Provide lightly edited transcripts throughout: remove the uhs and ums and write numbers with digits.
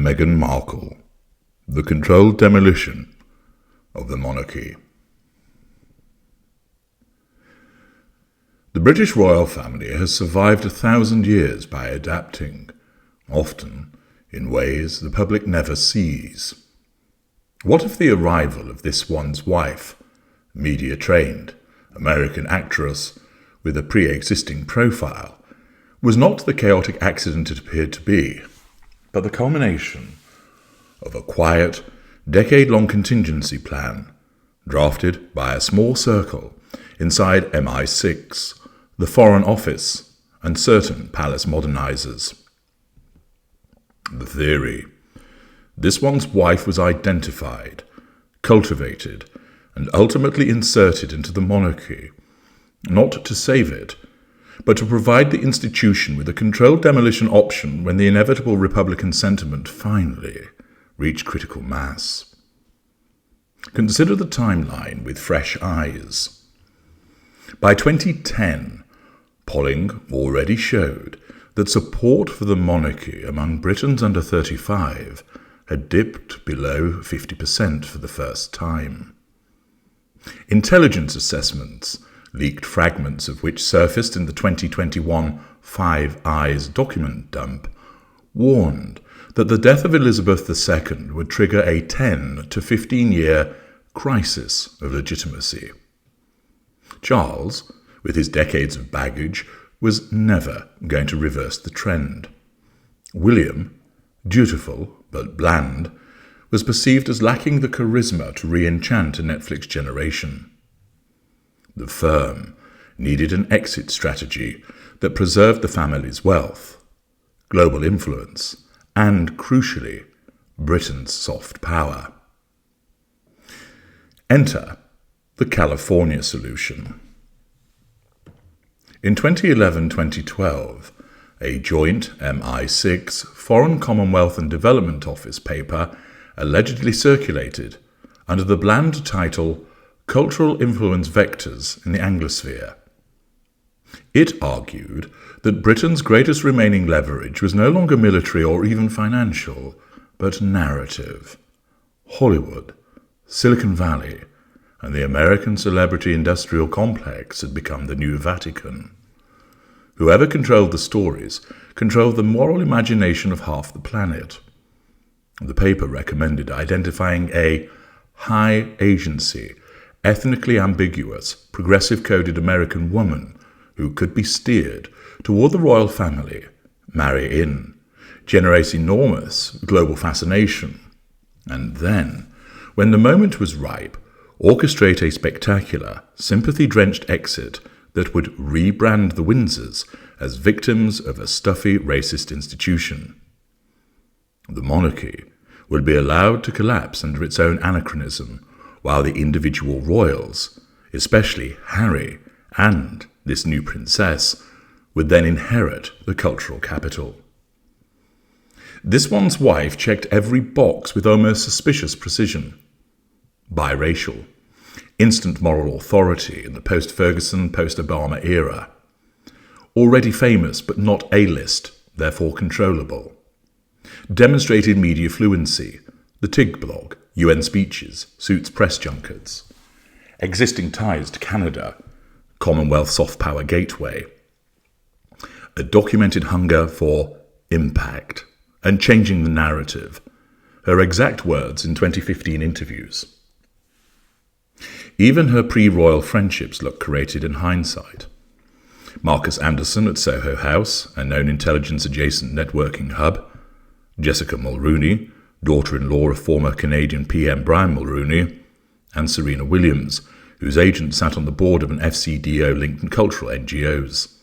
Meghan Markle, the controlled demolition of the monarchy. The British royal family has survived 1,000 years by adapting, often in ways the public never sees. What if the arrival of this one's wife, media-trained, American actress with a pre-existing profile, was not the chaotic accident it appeared to be, but the culmination of a quiet, decade-long contingency plan drafted by a small circle inside MI6, the Foreign Office, and certain palace modernizers. The theory: this one's wife was identified, cultivated, and ultimately inserted into the monarchy, not to save it, but to provide the institution with a controlled demolition option when the inevitable Republican sentiment finally reached critical mass. Consider the timeline with fresh eyes. By 2010, polling already showed that support for the monarchy among Britons under 35 had dipped below 50% for the first time. Intelligence assessments, leaked fragments of which surfaced in the 2021 Five Eyes document dump, warned that the death of Elizabeth II would trigger a 10 to 15-year crisis of legitimacy. Charles, with his decades of baggage, was never going to reverse the trend. William, dutiful but bland, was perceived as lacking the charisma to re-enchant a Netflix generation. The firm needed an exit strategy that preserved the family's wealth, global influence, and, crucially, Britain's soft power. Enter the California solution. In 2011-2012, a joint MI6 Foreign Commonwealth and Development Office paper allegedly circulated under the bland title Cultural Influence Vectors in the Anglosphere. It argued that Britain's greatest remaining leverage was no longer military or even financial, but narrative. Hollywood, Silicon Valley, and the American celebrity industrial complex had become the new Vatican. Whoever controlled the stories controlled the moral imagination of half the planet. The paper recommended identifying a high-agency, ethnically ambiguous, progressive-coded American woman who could be steered toward the royal family, marry in, generate enormous global fascination, and then, when the moment was ripe, orchestrate a spectacular, sympathy-drenched exit that would rebrand the Windsors as victims of a stuffy, racist institution. The monarchy would be allowed to collapse under its own anachronism, while the individual royals, especially Harry and this new princess, would then inherit the cultural capital. This one's wife checked every box with almost suspicious precision. Biracial, instant moral authority in the post-Ferguson, post-Obama era. Already famous but not A-list, therefore controllable. Demonstrated media fluency, the TIG blog, UN speeches, Suits press junkets. Existing ties to Canada, Commonwealth soft power gateway. A documented hunger for impact and changing the narrative. Her exact words in 2015 interviews. Even her pre-royal friendships look curated in hindsight. Marcus Anderson at Soho House, a known intelligence-adjacent networking hub. Jessica Mulrooney, daughter-in-law of former Canadian PM Brian Mulrooney. And Serena Williams, whose agent sat on the board of an FCDO-linked cultural NGOs.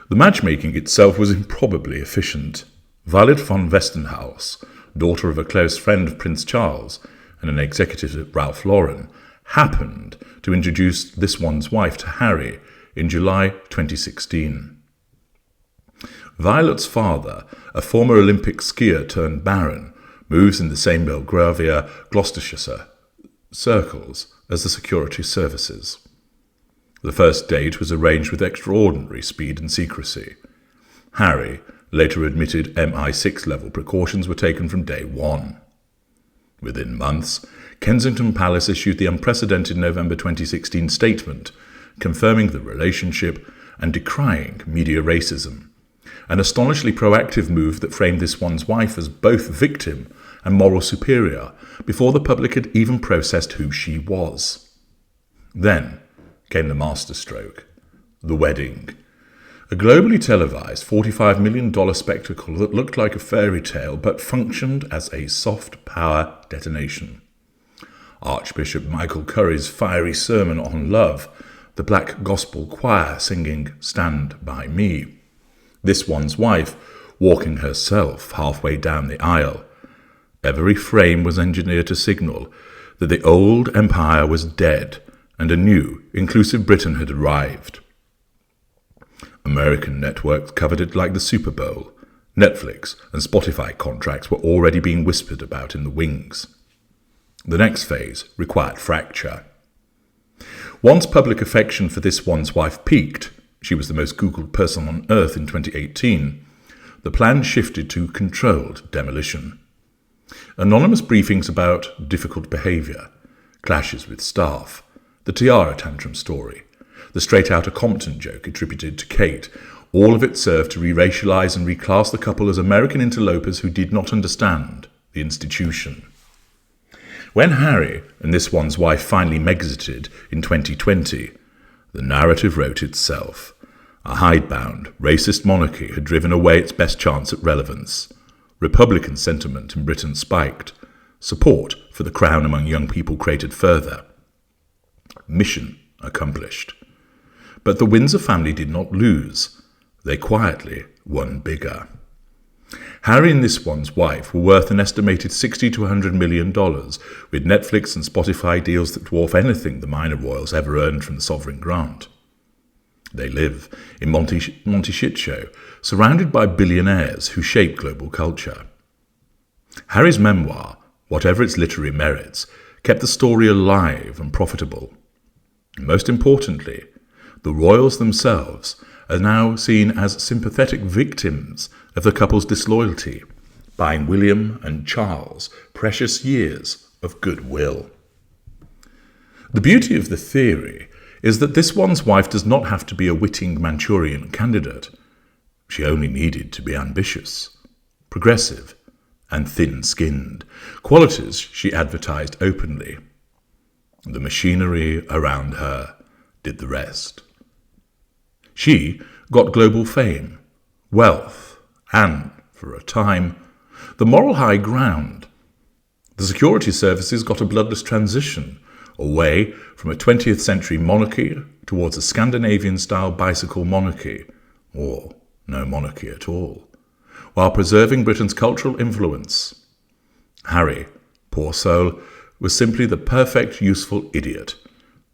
The matchmaking itself was improbably efficient. Violet von Westenhaus, daughter of a close friend of Prince Charles and an executive at Ralph Lauren, happened to introduce this one's wife to Harry in July 2016. Violet's father, a former Olympic skier turned baron, moves in the same Belgravia, Gloucestershire circles as the security services. The first date was arranged with extraordinary speed and secrecy. Harry, later admitted MI6-level precautions were taken from day one. Within months, Kensington Palace issued the unprecedented November 2016 statement confirming the relationship and decrying media racism, an astonishingly proactive move that framed this one's wife as both victim and moral superior before the public had even processed who she was. Then came the masterstroke, the wedding, a globally televised $45 million spectacle that looked like a fairy tale but functioned as a soft power detonation. Archbishop Michael Curry's fiery sermon on love, the Black Gospel Choir singing "Stand By Me," this one's wife walking herself halfway down the aisle. Every frame was engineered to signal that the old empire was dead and a new, inclusive Britain had arrived. American networks covered it like the Super Bowl. Netflix and Spotify contracts were already being whispered about in the wings. The next phase required fracture. Once public affection for this one's wife peaked, she was the most Googled person on Earth in 2018, the plan shifted to controlled demolition. Anonymous briefings about difficult behaviour, clashes with staff, the tiara tantrum story, the straight-outta Compton joke attributed to Kate, all of it served to re-racialise and reclass the couple as American interlopers who did not understand the institution. When Harry and this one's wife finally Mexited in 2020, the narrative wrote itself. A hidebound, racist monarchy had driven away its best chance at relevance. Republican sentiment in Britain spiked. Support for the crown among young people cratered further. Mission accomplished. But the Windsor family did not lose. They quietly won bigger. Harry and this one's wife were worth an estimated $60 to $100 million, with Netflix and Spotify deals that dwarf anything the minor royals ever earned from the sovereign grant. They live in Monty Shitshow, surrounded by billionaires who shape global culture. Harry's memoir, whatever its literary merits, kept the story alive and profitable. And most importantly, the royals themselves are now seen as sympathetic victims of the couple's disloyalty, buying William and Charles precious years of goodwill. The beauty of the theory is that this one's wife does not have to be a witting Manchurian candidate. She only needed to be ambitious, progressive, and thin-skinned, qualities she advertised openly. The machinery around her did the rest. She got global fame, wealth, and, for a time, the moral high ground. The security services got a bloodless transition away from a 20th century monarchy towards a Scandinavian-style bicycle monarchy, or no monarchy at all, while preserving Britain's cultural influence. Harry, poor soul, was simply the perfect useful idiot,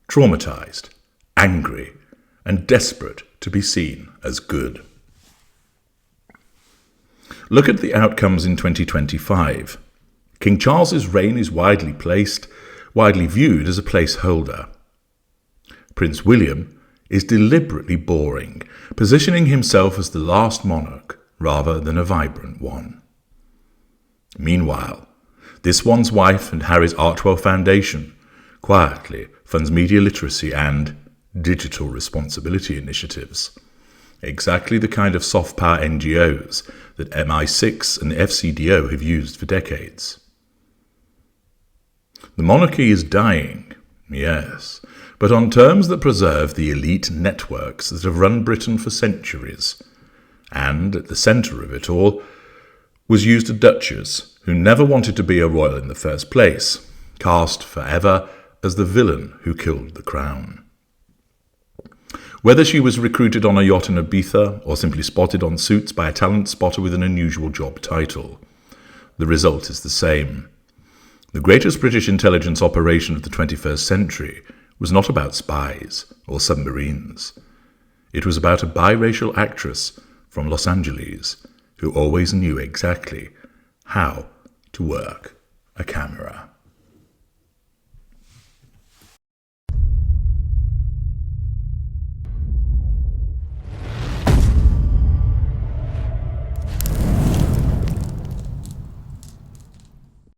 traumatized, angry, and desperate to be seen as good. Look at the outcomes in 2025. King Charles's reign is widely viewed as a placeholder. Prince William is deliberately boring, positioning himself as the last monarch rather than a vibrant one. Meanwhile, this one's wife and Harry's Artwell Foundation quietly funds media literacy and digital responsibility initiatives, exactly the kind of soft power NGOs that MI6 and the FCDO have used for decades. The monarchy is dying, yes, but on terms that preserve the elite networks that have run Britain for centuries. And at the centre of it all was used a duchess who never wanted to be a royal in the first place, cast forever as the villain who killed the crown. Whether she was recruited on a yacht in Ibiza or simply spotted on Suits by a talent spotter with an unusual job title, the result is the same. The greatest British intelligence operation of the 21st century was not about spies or submarines. It was about a biracial actress from Los Angeles who always knew exactly how to work a camera.